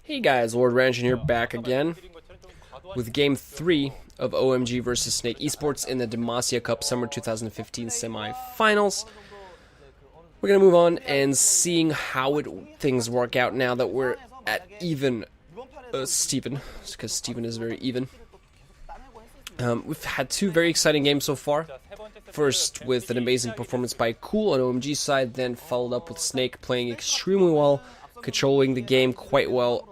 Hey guys, Lord Ranjan here, back again with Game 3 of OMG vs Snake Esports in the Demacia Cup Summer 2015 semi-finals. We're going to move on and seeing how things work out now that we're at even Steven, because Steven is very even. We've had two very exciting games so far. First with an amazing performance by Cool on OMG side, then followed up with Snake playing extremely well, controlling the game quite well.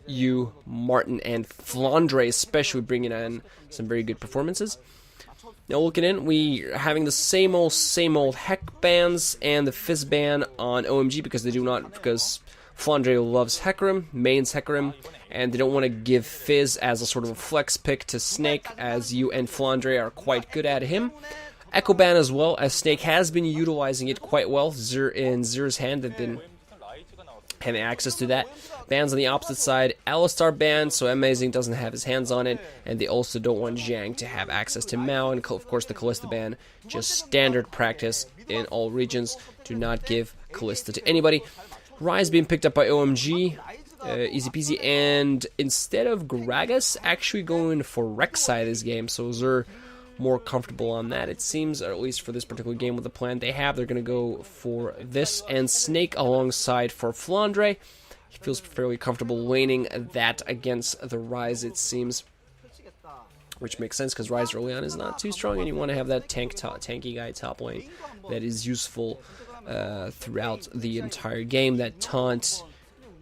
You, Martin, and Flandre especially bringing in some very good performances. Now looking in, we're having the same old Heck bans and the Fizz ban on OMG because Flandre loves Hecarim, mains Hecarim, and they don't want to give Fizz as a sort of a flex pick to Snake, as you and Flandre are quite good at him. Echo ban as well, as Snake has been utilizing it quite well. In Zer's hand, they've been having access to that. Bans on the opposite side, Alistar banned, so Amazing doesn't have his hands on it, and they also don't want Xiyang to have access to Mao, and of course the Kalista ban, just standard practice in all regions. Do not give Kalista to anybody. Ryze being picked up by OMG, easy peasy, and instead of Gragas, actually going for Rek'Sai this game, so Zer more comfortable on that, it seems, or at least for this particular game with the plan they have. They're going to go for this, and Snake alongside for Flandre. He feels fairly comfortable laning that against the Ryze, it seems, which makes sense because Ryze early on is not too strong, and you want to have that tanky guy top lane that is useful throughout the entire game. That taunt,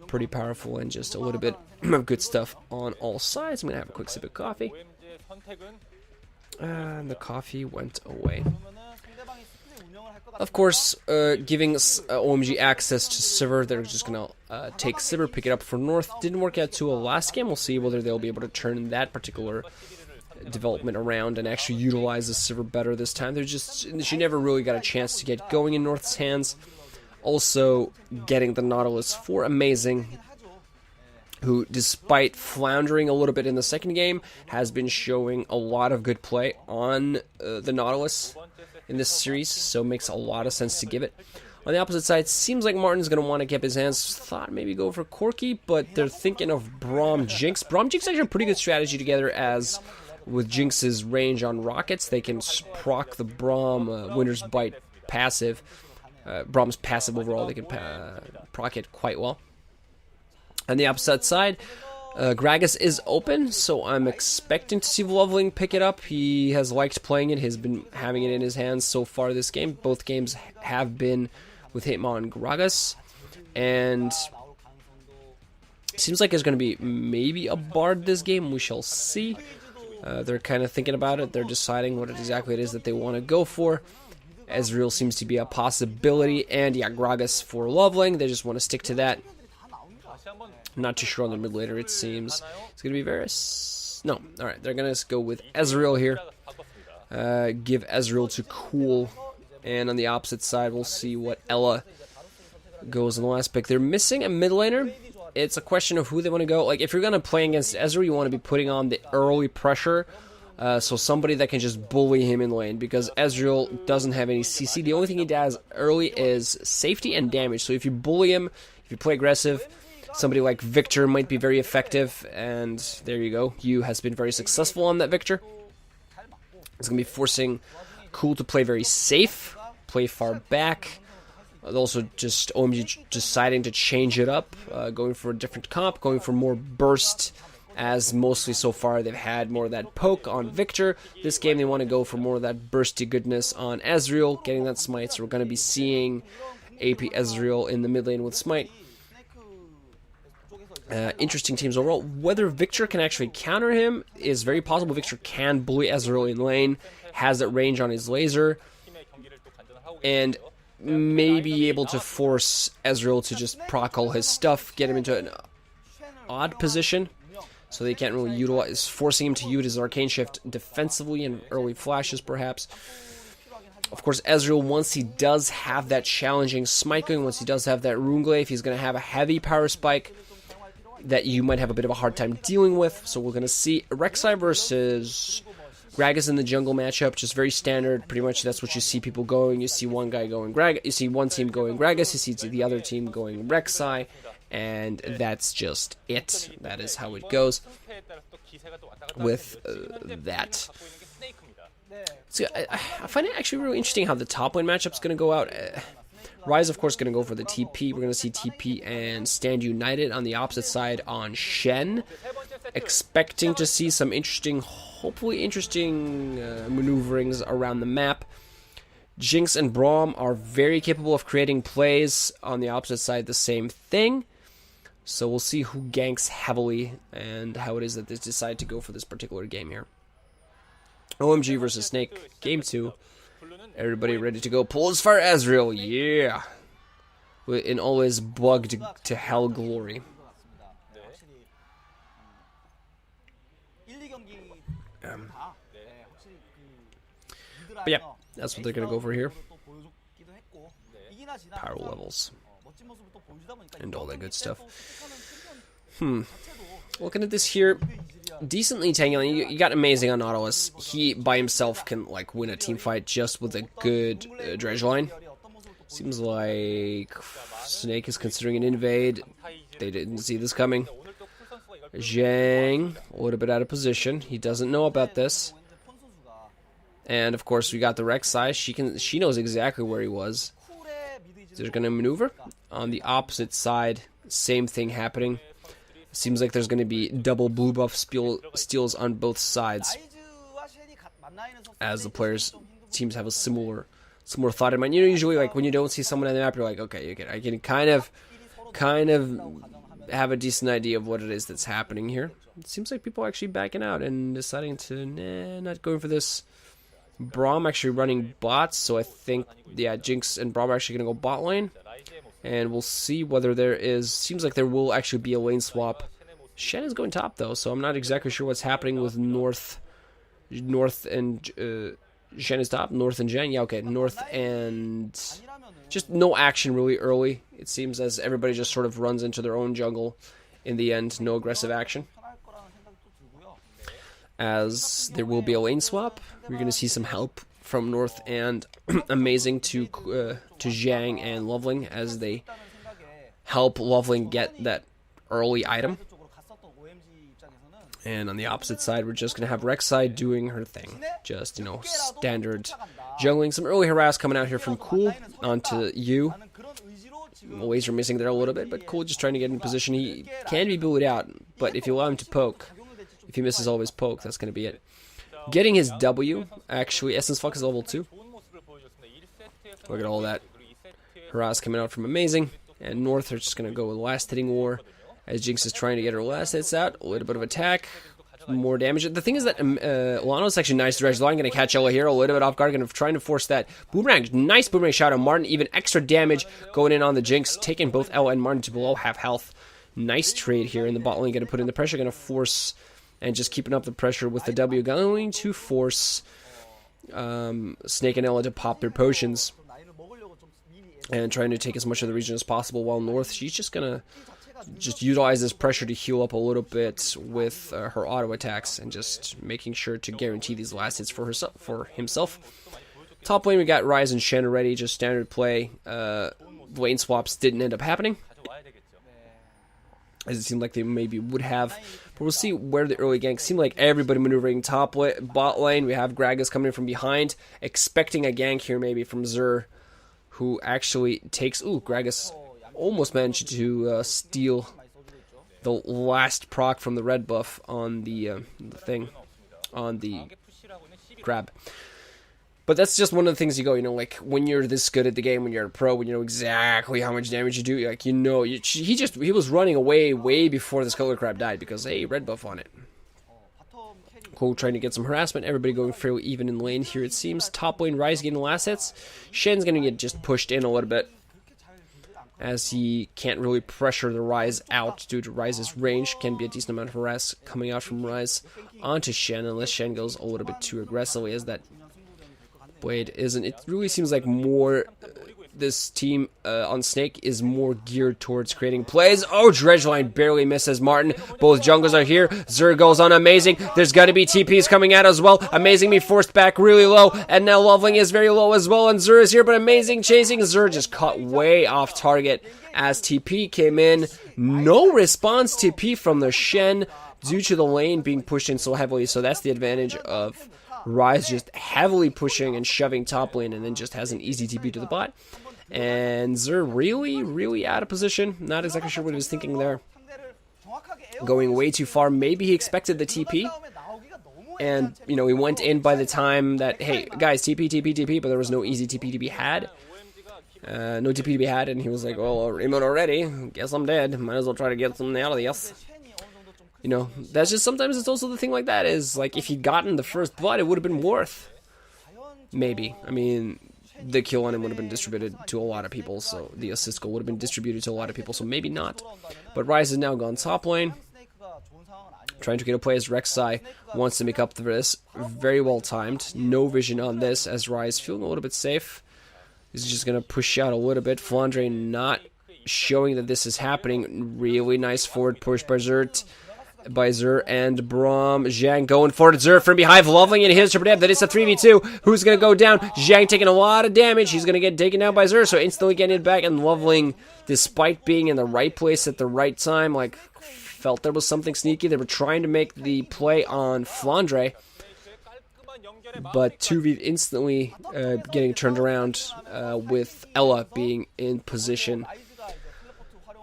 pretty powerful, and just a little bit of good stuff on all sides. I'm going to have a quick sip of coffee. And the coffee went away. Of course, giving OMG access to Sivir, they're just going to take Sivir, pick it up for North. Didn't work out too well last game. We'll see whether they'll be able to turn that particular development around and actually utilize the Sivir better this time. She never really got a chance to get going in North's hands. Also, getting the Nautilus for Amazing, who, despite floundering a little bit in the second game, has been showing a lot of good play on the Nautilus in this series, so makes a lot of sense to give it. On the opposite side, seems like Martin's going to want to keep his hands. Thought maybe go for Corki, but they're thinking of Braum Jinx. Braum Jinx actually a pretty good strategy together, as with Jinx's range on rockets, they can proc the Braum Winter's Bite passive. Braum's passive overall, they can proc it quite well. On the opposite side, Gragas is open, so I'm expecting to see LoveLing pick it up. He has liked playing it, has been having it in his hands so far this game. Both games have been with Hitma and Gragas, and seems like there's going to be maybe a Bard this game. We shall see. They're kind of thinking about it. They're deciding what exactly it is that they want to go for. Ezreal seems to be a possibility, and yeah, Gragas for LoveLing. They just want to stick to that. Not too sure on the mid later, it seems. It's going to be Varus. No, alright, they're going to go with Ezreal here. Give Ezreal to Cool. And on the opposite side, we'll see what Ella goes in the last pick. They're missing a mid laner. It's a question of who they want to go. Like, if you're going to play against Ezreal, you want to be putting on the early pressure. So somebody that can just bully him in lane, because Ezreal doesn't have any CC. The only thing he does early is safety and damage. So if you bully him, if you play aggressive, somebody like Viktor might be very effective, and there you go. You has been very successful on that Viktor. It's going to be forcing Cool to play very safe, play far back. Also, just OMG deciding to change it up, going for a different comp, going for more burst, as mostly so far they've had more of that poke on Viktor. This game they want to go for more of that bursty goodness on Ezreal, getting that smite, so we're going to be seeing AP Ezreal in the mid lane with smite. Interesting teams overall. Whether Viktor can actually counter him is very possible. Viktor can bully Ezreal in lane, has that range on his laser, and may be able to force Ezreal to just proc all his stuff, get him into an odd position, so they can't really utilize, forcing him to use his Arcane Shift defensively in early flashes, perhaps. Of course, Ezreal, once he does have that challenging smite going, once he does have that Runeglaive, he's going to have a heavy power spike that you might have a bit of a hard time dealing with. So we're going to see Rek'Sai versus Gragas in the jungle matchup, just very standard. Pretty much that's what you see people going. You see one guy going Gragas, you see one team going Gragas, you see the other team going Rek'Sai, and that's just it. That is how it goes with that. So I find it actually really interesting how the top lane matchup's going to go out. Ryze, of course, going to go for the TP. We're going to see TP and Stand United on the opposite side on Shen. Expecting to see some interesting, hopefully interesting maneuverings around the map. Jinx and Braum are very capable of creating plays. On the opposite side, the same thing. So we'll see who ganks heavily and how it is that they decide to go for this particular game here. OMG versus Snake, Game 2. Everybody ready to go. Pulse Fire Ezreal, yeah! In always bugged to hell glory. But yeah, that's what they're going to go for here. Power levels. And all that good stuff. Looking at this here, decently tanky. You got amazing on Nautilus. He by himself can like win a team fight just with a good dredge line. Seems like Snake is considering an invade. They didn't see this coming. Xiyang, a little bit out of position. He doesn't know about this. And of course we got the Rek'Sai. She knows exactly where he was. They're gonna maneuver. On the opposite side, same thing happening. Seems like there's going to be double blue buff steals on both sides, as the players teams have a similar thought in mind. You know, usually like when you don't see someone on the map, you're like, okay, I can kind of have a decent idea of what it is that's happening here. It seems like people are actually backing out and deciding to not going for this. Braum actually running bots, so I think Jinx and Braum are actually going to go bot lane. And we'll see whether there is... Seems like there will actually be a lane swap. Shen is going top, though, so I'm not exactly sure what's happening with North and... Shen is top, North and Gen. Yeah, okay, North and... Just no action really early. It seems as everybody just sort of runs into their own jungle in the end. No aggressive action. As there will be a lane swap. We're going to see some help from North and amazing to Xiyang and LoveLing as they help LoveLing get that early item. And on the opposite side, we're just going to have Rek'Sai doing her thing. Just, you know, standard jungling. Some early harass coming out here from Cool onto you. Laser missing there a little bit, but Cool just trying to get in position. He can be booted out, but if you allow him to poke, if he misses all of his poke, that's going to be it. Getting his W, actually, Essence Fuck is level 2. Look at all that harass coming out from Amazing. And North are just going to go with Last Hitting War, as Jinx is trying to get her last hits out. A little bit of attack, more damage. The thing is that Lano's actually nice to Ryze. I'm going to catch Ella here, a little bit off guard, going to trying to force that boomerang. Nice boomerang shot on Martin, even extra damage going in on the Jinx, taking both Ella and Martin to below half health. Nice trade here in the bot lane, going to put in the pressure, going to force... And just keeping up the pressure with the W, going to force Snake and Ella to pop their potions. And trying to take as much of the region as possible, while North, she's just going to utilize this pressure to heal up a little bit with her auto attacks. And just making sure to guarantee these last hits for himself. Top lane, we got Ryze and Shen already, just standard play. Lane swaps didn't end up happening, as it seemed like they maybe would have. But we'll see where the early ganks seem like everybody maneuvering bot lane. We have Gragas coming in from behind, expecting a gank here maybe from Xur, who actually takes... Ooh, Gragas almost managed to steal the last proc from the red buff on the grab. But that's just one of the things you go, you know, like, when you're this good at the game, when you're a pro, when you know exactly how much damage you do, like, you know, he was running away way before the Scuttler Crab died, because, hey, red buff on it. Cool, trying to get some harassment, everybody going fairly even in lane here, it seems. Top lane, Ryze getting the last hits. Shen's gonna get just pushed in a little bit, as he can't really pressure the Ryze out due to Ryze's range. Can be a decent amount of harass coming out from Ryze onto Shen, unless Shen goes a little bit too aggressively, as that... Blade isn't. It really seems like more this team on Snake is more geared towards creating plays. Oh, Dredgeline barely misses Martin. Both jungles are here. Xur goes on amazing. There's got to be TPs coming out as well. Amazing being forced back really low. And now LoveLing is very low as well. And Xur is here, but amazing chasing. Xur just caught way off target as TP came in. No response TP from the Shen due to the lane being pushed in so heavily. So that's the advantage of Ryze just heavily pushing and shoving top lane, and then just has an easy TP to the bot. And Xur really out of position. Not exactly sure what he was thinking there. Going way too far. Maybe he expected the TP. And, you know, he went in by the time that, hey, guys, TP, but there was no easy TP to be had. No TP to be had, and he was like, well, remote already. Guess I'm dead. Might as well try to get something out of this. You know, that's just sometimes it's also the thing like that is, like, if he'd gotten the first blood, it would have been worth. Maybe. I mean, the kill on him would have been distributed to a lot of people, so the assist goal would have been distributed to a lot of people, so maybe not. But Ryze has now gone top lane. Trying to get a play as Rek'Sai wants to make up for this. Very well timed. No vision on this as Ryze feeling a little bit safe. He's just going to push out a little bit. Flandre not showing that this is happening. Really nice forward push by Xur and Braum. Xiyang going for it. Xur from behind. LoveLing and his super dev. That is a 3v2. Who's going to go down? Xiyang taking a lot of damage. He's going to get taken down by Xur. So instantly getting it back. And LoveLing, despite being in the right place at the right time, like, felt there was something sneaky. They were trying to make the play on Flandre. But 2v instantly getting turned around with Ella being in position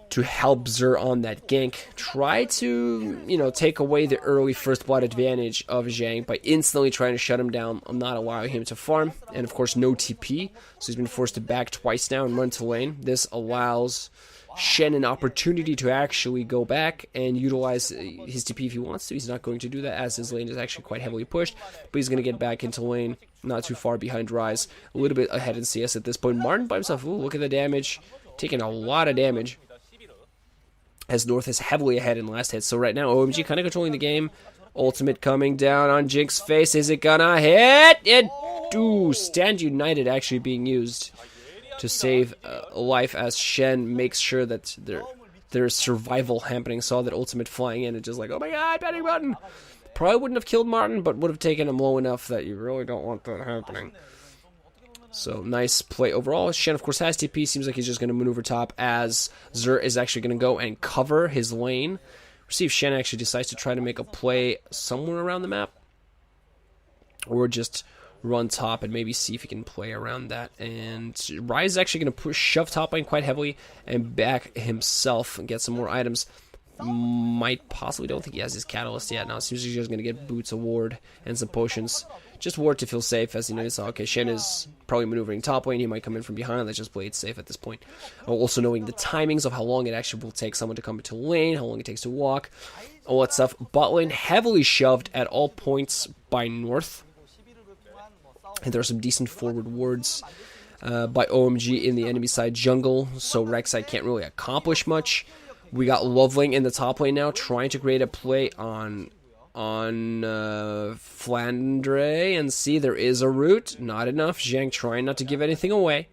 to help Xur on that gank. Try to, you know, take away the early first blood advantage of Xiyang by instantly trying to shut him down, not allowing him to farm. And of course no TP, so he's been forced to back twice now and run to lane. This allows Shen an opportunity to actually go back and utilize his TP if he wants to. He's not going to do that as his lane is actually quite heavily pushed, but he's going to get back into lane, not too far behind Ryze, a little bit ahead in CS at this point. Martin by himself, ooh, look at the damage, taking a lot of damage, as North is heavily ahead in last hit. So right now, OMG kind of controlling the game. Ultimate coming down on Jinx's face. Is it gonna hit? It do. Stand United actually being used to save a life as Shen makes sure that there's survival happening. Saw that ultimate flying in and just like, oh my god, panic button. Probably wouldn't have killed Martin, but would have taken him low enough that you really don't want that happening. So, nice play overall. Shen, of course, has TP. Seems like he's just going to maneuver top as Xur is actually going to go and cover his lane. We'll see if Shen actually decides to try to make a play somewhere around the map. Or just run top and maybe see if he can play around that. And Ryze is actually going to shove top lane quite heavily and back himself and get some more items. Might possibly, don't think he has his catalyst yet. Now it seems like he's just going to get boots, a ward, and some potions. Just ward to feel safe, as you know, saw, okay, Shen is probably maneuvering top lane, he might come in from behind, let's just play it safe at this point. Also knowing the timings of how long it actually will take someone to come into lane, how long it takes to walk, all that stuff. Bot lane heavily shoved at all points by North. And there are some decent forward wards by OMG in the enemy side jungle, so Rek'Sai can't really accomplish much. We got LoveLing in the top lane now, trying to create a play on Flandre, and see there is a root. Not enough. Xiyang trying not to give anything away.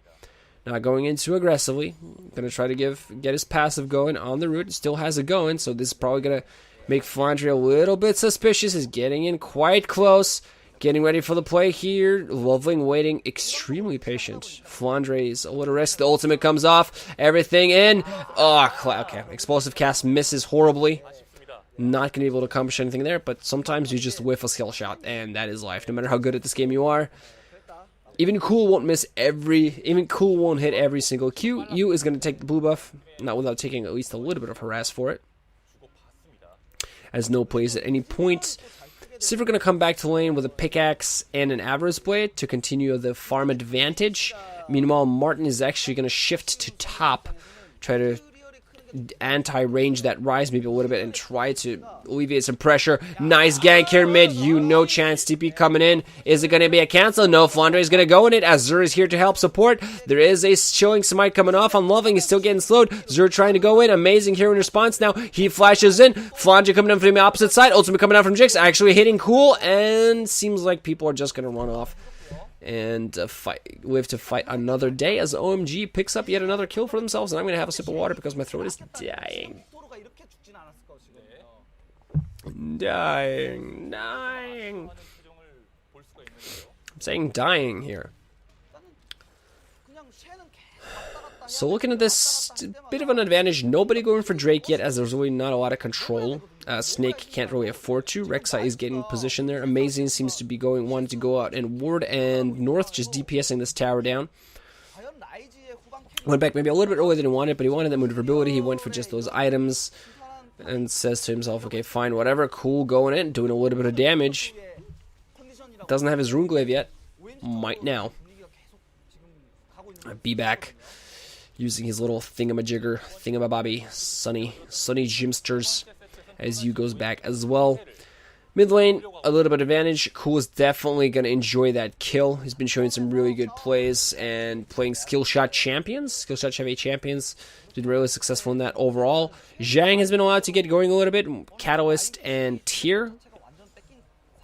Not going in too aggressively. Gonna try to get his passive going on the root. Still has it going, so this is probably gonna make Flandre a little bit suspicious. Is getting in quite close. Getting ready for the play here. LoveLing waiting, extremely patient. Flandre is a little risk. The ultimate comes off. Everything in. Oh, okay. Explosive cast misses horribly. Not going to be able to accomplish anything there, but sometimes you just whiff a skill shot, and that is life. No matter how good at this game you are. Even Cool won't hit every single Q. U is going to take the blue buff, not without taking at least a little bit of harass for it. As no plays at any point. Sivir going to come back to lane with a pickaxe and an Avarice Blade to continue the farm advantage. Meanwhile, Martin is actually going to shift to top, try to anti-range that Ryze maybe a little bit and try to alleviate some pressure. Nice gank here mid. No chance. TP coming in. Is it going to be a cancel? No. Flandre is going to go in it as Xur is here to help support. There is a showing smite coming off on LoveLing. He's still getting slowed. Xur trying to go in. Amazing here in response now. He flashes in. Flandre coming in from the opposite side. Ultimate coming out from Jinx. Actually hitting cool, and seems like people are just going to run off and live to fight another day as OMG picks up yet another kill for themselves. And I'm going to have a sip of water because my throat is dying. Dying. I'm saying dying here. So looking at this, bit of an advantage. Nobody going for Drake yet, as there's really not a lot of control. Snake can't really afford to. Rek'Sai is getting position there. Amazing seems to be wanting to go out and ward, and North just DPSing this tower down. Went back maybe a little bit earlier than he wanted, but he wanted that maneuverability. He went for just those items and says to himself, okay, fine, whatever, cool, going in, doing a little bit of damage. Doesn't have his Runeglaive yet. Might now. Be back. Using his little thingamabobby, Sunny Jimsters, as you goes back as well. Mid lane, a little bit of advantage. Cool is definitely going to enjoy that kill. He's been showing some really good plays and playing Skillshot Heavy Champions. Been really successful in that overall. Xiyang has been allowed to get going a little bit. Catalyst and Tier.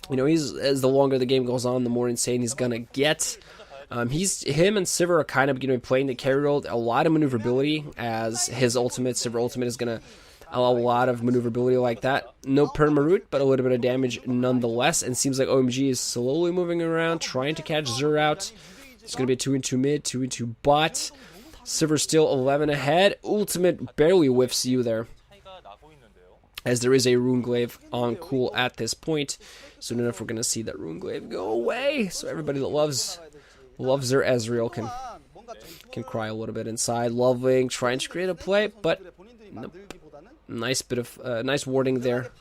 You know, as the longer the game goes on, the more insane he's going to get. Him and Sivir are kind of going to be playing the carry role. A lot of maneuverability as his ultimate. Sivir ultimate is going to allow a lot of maneuverability like that. No perma-root, but a little bit of damage nonetheless. And seems like OMG is slowly moving around, trying to catch Xur out. It's going to be a 2-in-2 mid, 2-in-2 bot. Sivir still 11 ahead. Ultimate barely whiffs you there, as there is a Runeglaive on Cool at this point. Soon enough, we're going to see that Runeglaive go away. So everybody that loves their Ezreal can cry a little bit inside. LoveLing trying to create a play, but nope. Nice bit of nice warding there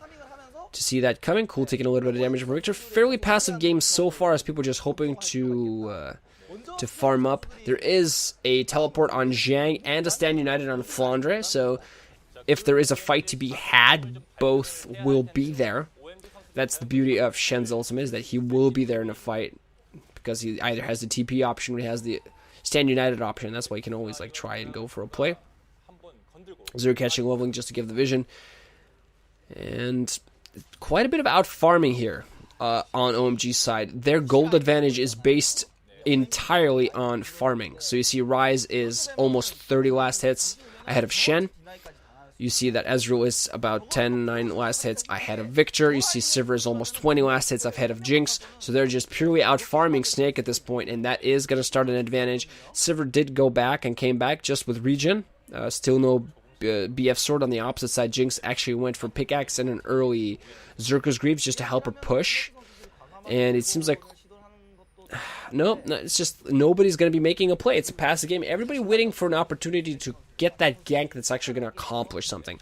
to see that coming. Cool taking a little bit of damage from Viktor. Fairly passive game so far, as people are just hoping to farm up. There is a teleport on Xiyang and a stand united on Flandre, so if there is a fight to be had, both will be there. That's the beauty of Shen's ultimate, is that he will be there in a fight, because he either has the TP option or he has the stand united option. That's why he can always like try and go for a play. Xur catching LoveLing just to give the vision. And quite a bit of out farming here on OMG's side. Their gold advantage is based entirely on farming. So you see Ryze is almost 30 last hits ahead of Shen. You see that Ezreal is about 9 last hits ahead of Viktor. You see Sivir is almost 20 last hits ahead of Jinx. So they're just purely out farming Snake at this point, and that is going to start an advantage. Sivir did go back and came back just with regen. Still no BF sword on the opposite side. Jinx actually went for pickaxe and an early Xurka's Greaves just to help her push. And it seems like no, it's just nobody's going to be making a play. It's a passive game. Everybody waiting for an opportunity to get that gank that's actually going to accomplish something.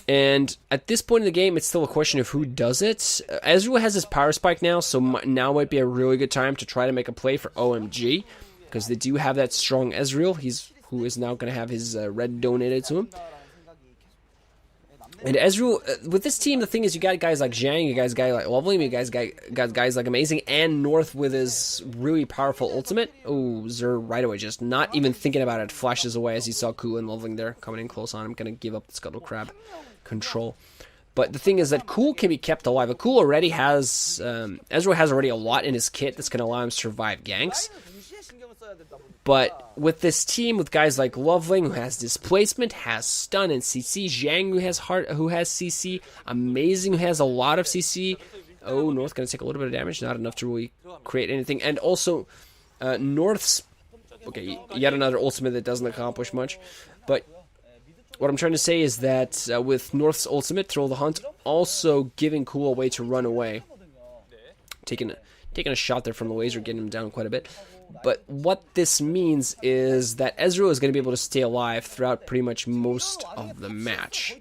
And at this point in the game, it's still a question of who does it. Ezreal has his power spike now, so now might be a really good time to try to make a play for OMG, because they do have that strong Ezreal. Who is now going to have his red donated to him. And Ezreal, with this team, the thing is, you got guys like Xiyang, you guys like LoveLing, you guys got guys like Amazing, and North with his really powerful ultimate. Oh, Xur right away, just not even thinking about it, flashes away as he saw Cool and LoveLing there coming in close on him, going to give up the Scuttle Crab control. But the thing is that Cool can be kept alive. Cool already has, Ezreal has already a lot in his kit that's going to allow him to survive ganks. But with this team, with guys like LoveLing, who has displacement, has stun and CC, Xiyang, who has CC, Amazing, who has a lot of CC. Oh, North going to take a little bit of damage, not enough to really create anything. And also, North's, okay, yet another ultimate that doesn't accomplish much. But what I'm trying to say is that with North's ultimate, Thrill the Hunt, also giving Cool a way to run away. Taking a shot there from the laser, getting him down quite a bit. But what this means is that Ezreal is going to be able to stay alive throughout pretty much most of the match.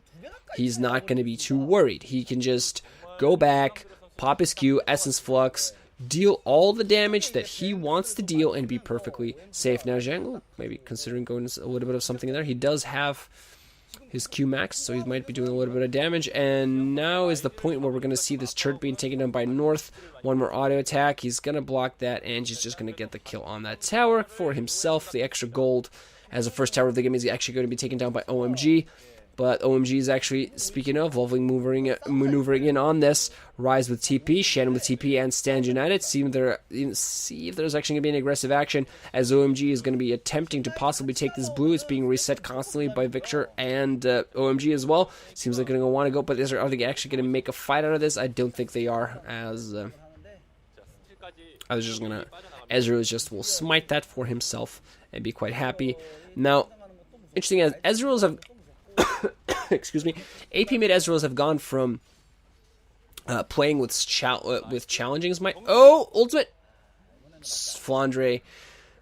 He's not going to be too worried. He can just go back, pop his Q, Essence Flux, deal all the damage that he wants to deal, and be perfectly safe. Now, Zhang, maybe considering going a little bit of something in there. He does have his Q max, so he might be doing a little bit of damage. And now is the point where we're going to see this turret being taken down by North. One more auto attack. He's going to block that, and he's just going to get the kill on that tower for himself. The extra gold as the first tower of the game is actually going to be taken down by OMG. But OMG is actually, speaking of, LoveLing maneuvering in on this. Ryze with TP, Shen with TP, and Stand United. See if there's actually going to be any aggressive action, as OMG is going to be attempting to possibly take this blue. It's being reset constantly by Viktor and OMG as well. Seems like they're going to want to go, but are they actually going to make a fight out of this? I don't think they are, as I was just going to... Ezreal will smite that for himself and be quite happy. Now, interesting as Ezreal's have... excuse me, AP mid Ezreals have gone from playing with challenging as ultimate. Flandre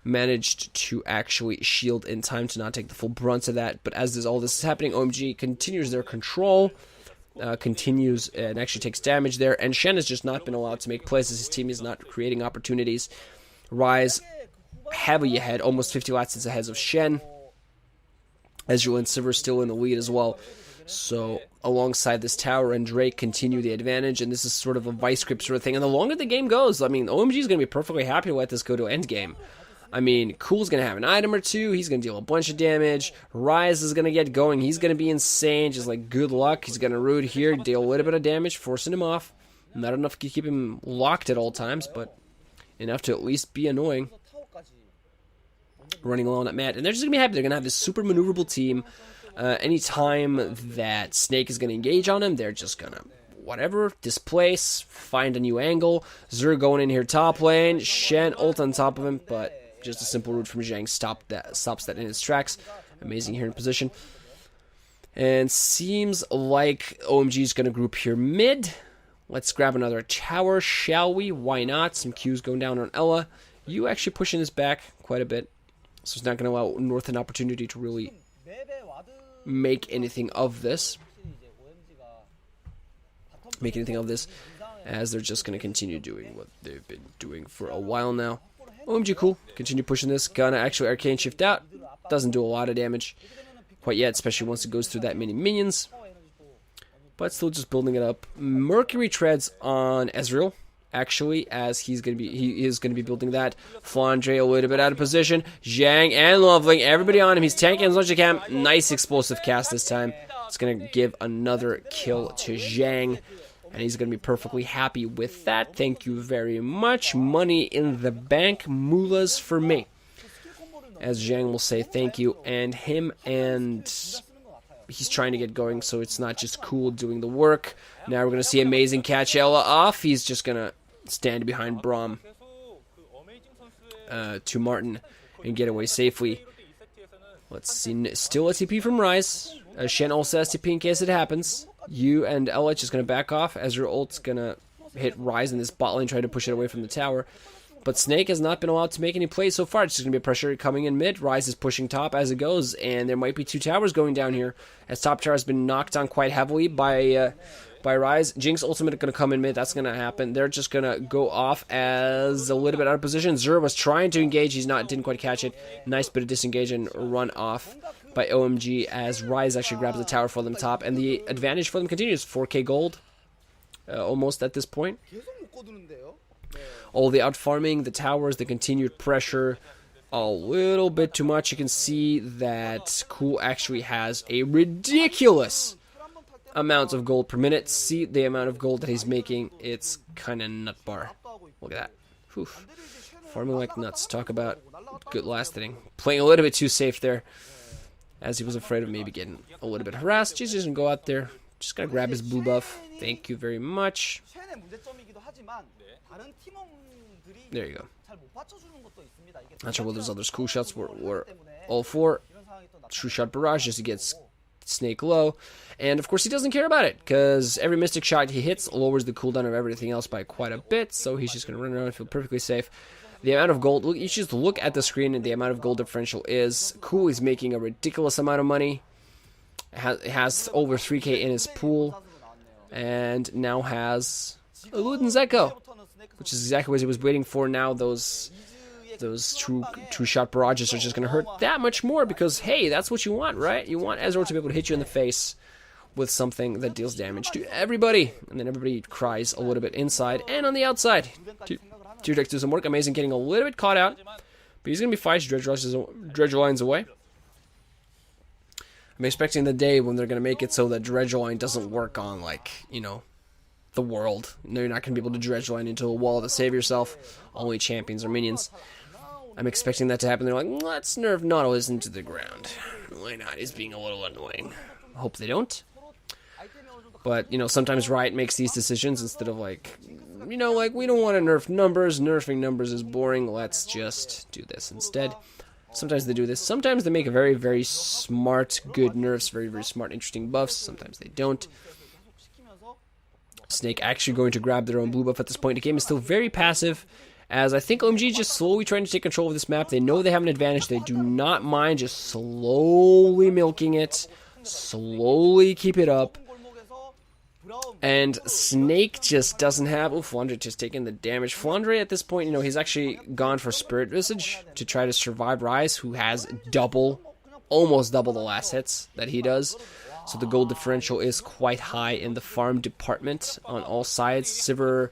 managed to actually shield in time to not take the full brunt of that. But as all this is happening, OMG continues their control, continues and actually takes damage there. And Shen has just not been allowed to make plays as his team is not creating opportunities. Ryze heavily ahead, almost 50 lats ahead of Shen. Ezreal and Sivir still in the lead as well. So, alongside this tower and Drake continue the advantage, and this is sort of a vice grip sort of thing. And the longer the game goes, I mean, OMG is going to be perfectly happy to let this go to end game. I mean, Cool's going to have an item or two. He's going to deal a bunch of damage. Ryze is going to get going. He's going to be insane. Just like, good luck. He's going to root here, deal a little bit of damage, forcing him off. Not enough to keep him locked at all times, but enough to at least be annoying. Running along that mat, and they're just going to be happy. They're going to have this super maneuverable team. Anytime that Snake is going to engage on him, they're just going to, whatever, displace, find a new angle. Xur going in here top lane, Shen ult on top of him, but just a simple route from Xiyang stops that in its tracks. Amazing here in position. And seems like OMG is going to group here mid. Let's grab another tower, shall we? Why not? Some Qs going down on Ella. You actually pushing this back quite a bit. So it's not going to allow North an opportunity to really make anything of this. As they're just going to continue doing what they've been doing for a while now. OMG cool. Continue pushing this. Gonna actually arcane shift out. Doesn't do a lot of damage quite yet, especially once it goes through that many minions. But still just building it up. Mercury treads on Ezreal. Actually, as he is going to be building that. Flandre a little bit out of position. Xiyang and LoveLing, everybody on him. He's tanking as much as he can. Nice explosive cast this time. It's going to give another kill to Xiyang, and he's going to be perfectly happy with that. Thank you very much. Money in the bank, mullahs for me. As Xiyang will say thank you, and him and he's trying to get going, so it's not just Cool doing the work. Now we're going to see amazing catch Ella off. He's just going to stand behind Braum to Martin and get away safely. Let's see. Still a TP from Ryze. Shen also has TP in case it happens. You and Ella just going to back off as your ult's going to hit Ryze in this bot lane, trying to push it away from the tower. But Snake has not been allowed to make any plays so far. It's just going to be a pressure coming in mid. Ryze is pushing top as it goes, and there might be two towers going down here, as top tower has been knocked on quite heavily by Ryze. Jinx ultimate going to come in mid. That's going to happen. They're just going to go off as a little bit out of position. Xur was trying to engage. Didn't quite catch it. Nice bit of disengage and run off by OMG as Ryze actually grabs the tower for them top, and the advantage for them continues. 4k gold almost at this point. All the out farming, the towers, the continued pressure, a little bit too much. You can see that Cool actually has a ridiculous amount of gold per minute. See the amount of gold that he's making. It's kind of nut bar. Look at that. Whew. Farming like nuts. Talk about good last inning. Playing a little bit too safe there, as he was afraid of maybe getting a little bit harassed. Just doesn't go out there. Just gotta grab his blue buff. Thank you very much. There you go. Not sure what those other cool shots were all for. True shot barrage just to get Snake low. And of course he doesn't care about it, because every mystic shot he hits lowers the cooldown of everything else by quite a bit. So he's just going to run around and feel perfectly safe. The amount of gold, you just look at the screen and the amount of gold differential is. Cool is making a ridiculous amount of money. Has over 3k in his pool. And now has a Luden's Echo, which is exactly what he was waiting for. Now those true shot barrages are just going to hurt that much more, because hey, that's what you want, right? You want Ezreal to be able to hit you in the face with something that deals damage to everybody, and then everybody cries a little bit inside and on the outside. Two decks do some work. Amazing, getting a little bit caught out, but he's going to be fine. Dredge lines away. I'm expecting the day when they're going to make it so that dredge line doesn't work on, like, you know, the world. No, you're not going to be able to dredge line into a wall to save yourself. Only champions or minions. I'm expecting that to happen. They're like, let's nerf Nautilus into the ground. Why not? He's being a little annoying. Hope they don't. But, you know, sometimes Riot makes these decisions instead of, like, you know, like, we don't want to nerf numbers. Nerfing numbers is boring. Let's just do this instead. Sometimes they do this. Sometimes they make very, very smart, good nerfs. Very, very smart, interesting buffs. Sometimes they don't. Snake actually going to grab their own blue buff at this point. The game is still very passive, as I think OMG is just slowly trying to take control of this map. They know they have an advantage. They do not mind just slowly milking it. Slowly keep it up. And Snake just doesn't have... Oh, Flandre just taking the damage. Flandre at this point, you know, he's actually gone for Spirit Visage to try to survive Ryze, who has almost double the last hits that he does. So the gold differential is quite high in the farm department on all sides. Sivir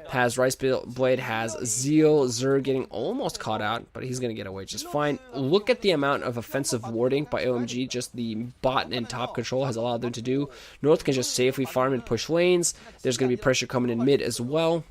has Ryze Blade, has Ezreal, Xur getting almost caught out, but he's going to get away just fine. Look at the amount of offensive warding by OMG, just the bot and top control has allowed them to do. North can just safely farm and push lanes. There's going to be pressure coming in mid as well,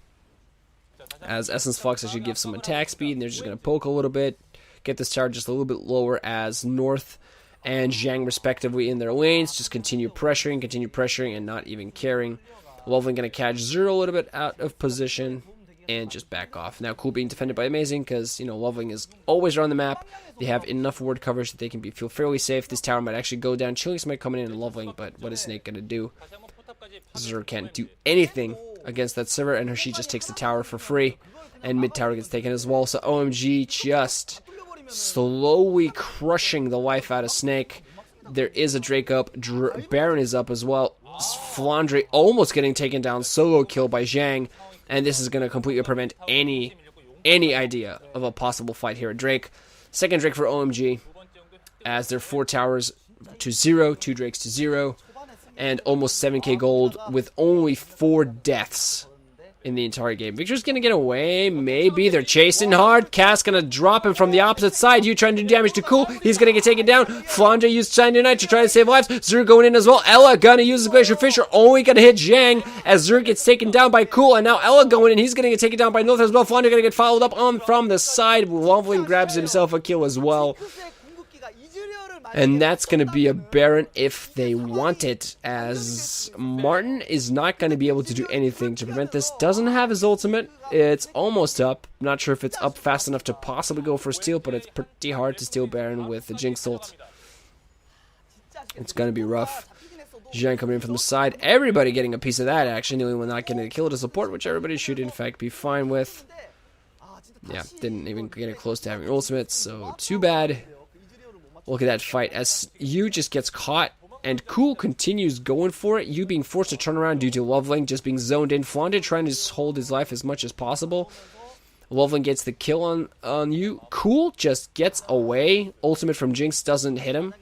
as Essence Flux actually gives some attack speed, and they're just going to poke a little bit, get this tower just a little bit lower as North and Xiyang respectively in their lanes just continue pressuring, and not even caring. LoveLing going to catch Xur a little bit out of position and just back off. Now, cool being defended by Amazing because, you know, LoveLing is always around the map. They have enough ward coverage that they can feel fairly safe. This tower might actually go down. Chili's might come in and LoveLing, but what is Snake going to do? Xur can't do anything against that Sivir, and she just takes the tower for free. And mid tower gets taken as well. So OMG just slowly crushing the life out of Snake. There is a Drake up. Baron is up as well. Flandre almost getting taken down. Solo kill by Xiyang. And this is going to completely prevent any idea of a possible fight here at Drake. Second Drake for OMG. As their 4 towers to 0. 2 Drakes to 0. And almost 7k gold with only 4 deaths in the entire game. Viktor's gonna get away, maybe. They're chasing hard. Cass gonna drop him from the opposite side. You trying to do damage to Cool. He's gonna get taken down. Flandre used Shine Tonight to try to save lives. Xur going in as well. Ella gonna use the Glacier Fisher. Only gonna hit Xiyang as Xur gets taken down by Cool. And now Ella going in. He's gonna get taken down by North as well. Flandre gonna get followed up on from the side. LoveLing grabs himself a kill as well. And that's going to be a Baron if they want it, as Martin is not going to be able to do anything to prevent this. Doesn't have his ultimate. It's almost up. Not sure if it's up fast enough to possibly go for steal, but it's pretty hard to steal Baron with the Jinx ult. It's going to be rough. Xiyang coming in from the side. Everybody getting a piece of that action. The only one not getting a kill to support, which everybody should in fact be fine with. Yeah, didn't even get it close to having ultimates, so too bad. Look at that fight as Yu just gets caught and Cool continues going for it. Yu being forced to turn around due to LoveLing just being zoned in. Flandre trying to hold his life as much as possible. LoveLing gets the kill on Yu. Cool just gets away. Ultimate from Jinx doesn't hit him.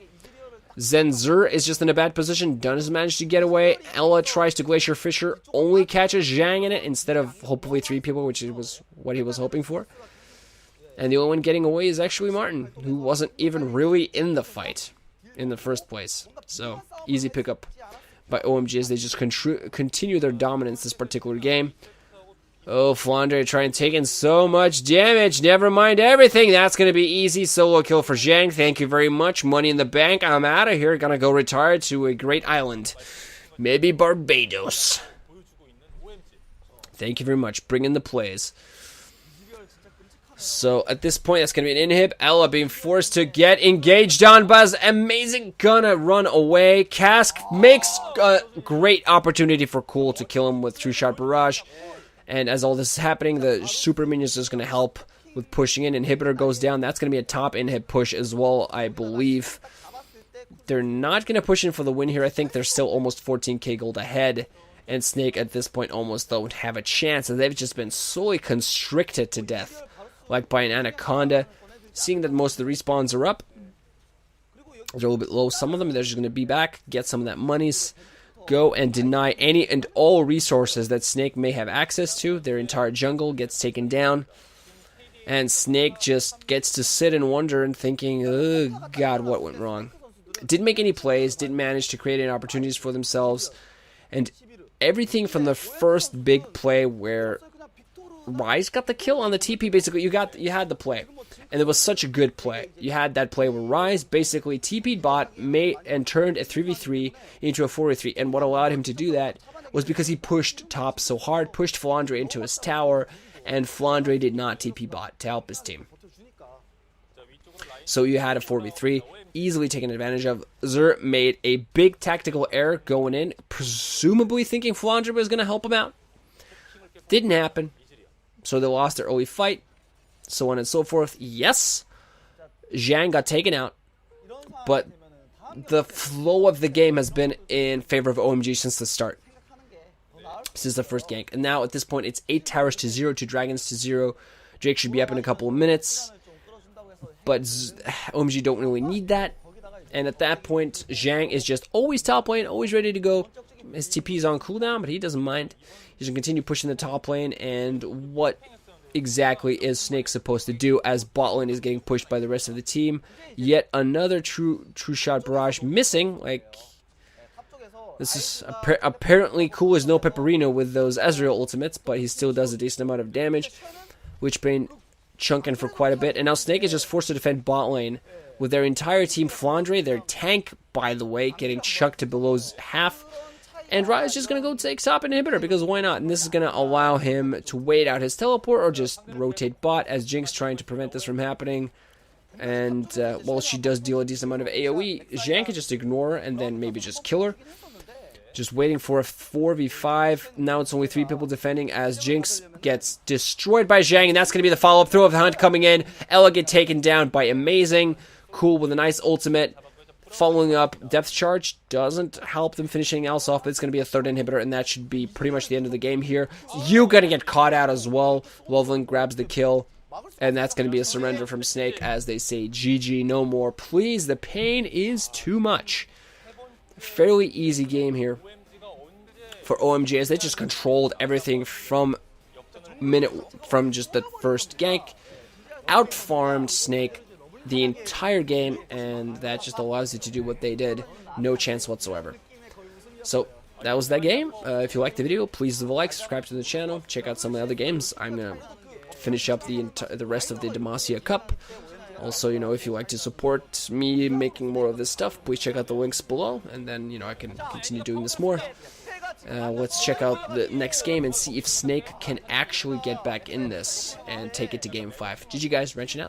Xur is just in a bad position. Doesn't manage to get away. Ella tries to Glacier Fisher. Only catches Xiyang in it instead of hopefully 3 people, which was what he was hoping for. And the only one getting away is actually Martin, who wasn't even really in the fight in the first place. So, easy pickup by OMG as they just continue their dominance this particular game. Oh, Flandre trying to take in so much damage. Never mind everything. That's going to be easy. Solo kill for Xiyang. Thank you very much. Money in the bank. I'm out of here. Gonna go retire to a great island. Maybe Barbados. Thank you very much. Bring in the plays. So, at this point, that's going to be an inhib. Ella being forced to get engaged on Buzz. Amazing gonna run away. Cask makes a great opportunity for Cool to kill him with True Shot Barrage. And as all this is happening, the Super Minions is going to help with pushing in. Inhibitor goes down. That's going to be a top inhib push as well, I believe. They're not going to push in for the win here. I think they're still almost 14k gold ahead. And Snake at this point almost don't have a chance. And they've just been solely constricted to death, like by an Anaconda. Seeing that most of the respawns are up, they're a little bit low. Some of them, they're just going to be back, get some of that monies, go and deny any and all resources that Snake may have access to. Their entire jungle gets taken down. And Snake just gets to sit and wonder and thinking, oh God, what went wrong? Didn't make any plays, didn't manage to create any opportunities for themselves. And everything from the first big play where Ryze got the kill on the TP, basically, you had the play. And it was such a good play. You had that play where Ryze basically TP'd bot, made, and turned a 3v3 into a 4v3. And what allowed him to do that was because he pushed top so hard, pushed Flandre into his tower, and Flandre did not TP bot to help his team. So you had a 4v3, easily taken advantage of. Xur made a big tactical error going in, presumably thinking Flandre was going to help him out. Didn't happen. So they lost their early fight, so on and so forth. Yes, Xiyang got taken out, but the flow of the game has been in favor of OMG since the start. Since the first gank. And now at this point, it's 8 towers to 0, 2 dragons to 0. Drake should be up in a couple of minutes, but OMG don't really need that. And at that point, Xiyang is just always top lane, always ready to go. His TP is on cooldown, but he doesn't mind. He's going to continue pushing the top lane, and what exactly is Snake supposed to do as bot lane is getting pushed by the rest of the team? Yet another true shot barrage missing. Like, this is apparently cool as no Pepperino with those Ezreal ultimates, but he still does a decent amount of damage, which been chunking for quite a bit. And now Snake is just forced to defend bot lane with their entire team. Flandre, their tank, by the way, getting chucked to below half. And Ryze is just going to go take top inhibitor, because why not? And this is going to allow him to wait out his teleport or just rotate bot, as Jinx trying to prevent this from happening. And while she does deal a decent amount of AoE, Xiyang can just ignore her and then maybe just kill her. Just waiting for a 4v5. Now it's only 3 people defending as Jinx gets destroyed by Xiyang, and that's going to be the follow-up throw of the hunt coming in. Ella get taken down by Amazing. Cool with a nice ultimate. Following up, Depth Charge doesn't help them finish anything else off, but it's going to be a 3rd inhibitor, and that should be pretty much the end of the game here. You're going to get caught out as well. LoveLing grabs the kill, and that's going to be a surrender from Snake as they say, GG, no more. Please, the pain is too much. Fairly easy game here for OMG as they just controlled everything from just the first gank. Out-farmed Snake the entire game, and that just allows you to do what they did. No chance whatsoever. So that was that game. If you liked the video, please leave a like, subscribe to the channel, check out some of the other games. I'm gonna finish up the rest of the Demacia Cup. Also, you know, if you like to support me making more of this stuff, please check out the links below, and then, you know, I can continue doing this more. Let's check out the next game and see if Snake can actually get back in this and take it to game 5. GG guys, wrenching out.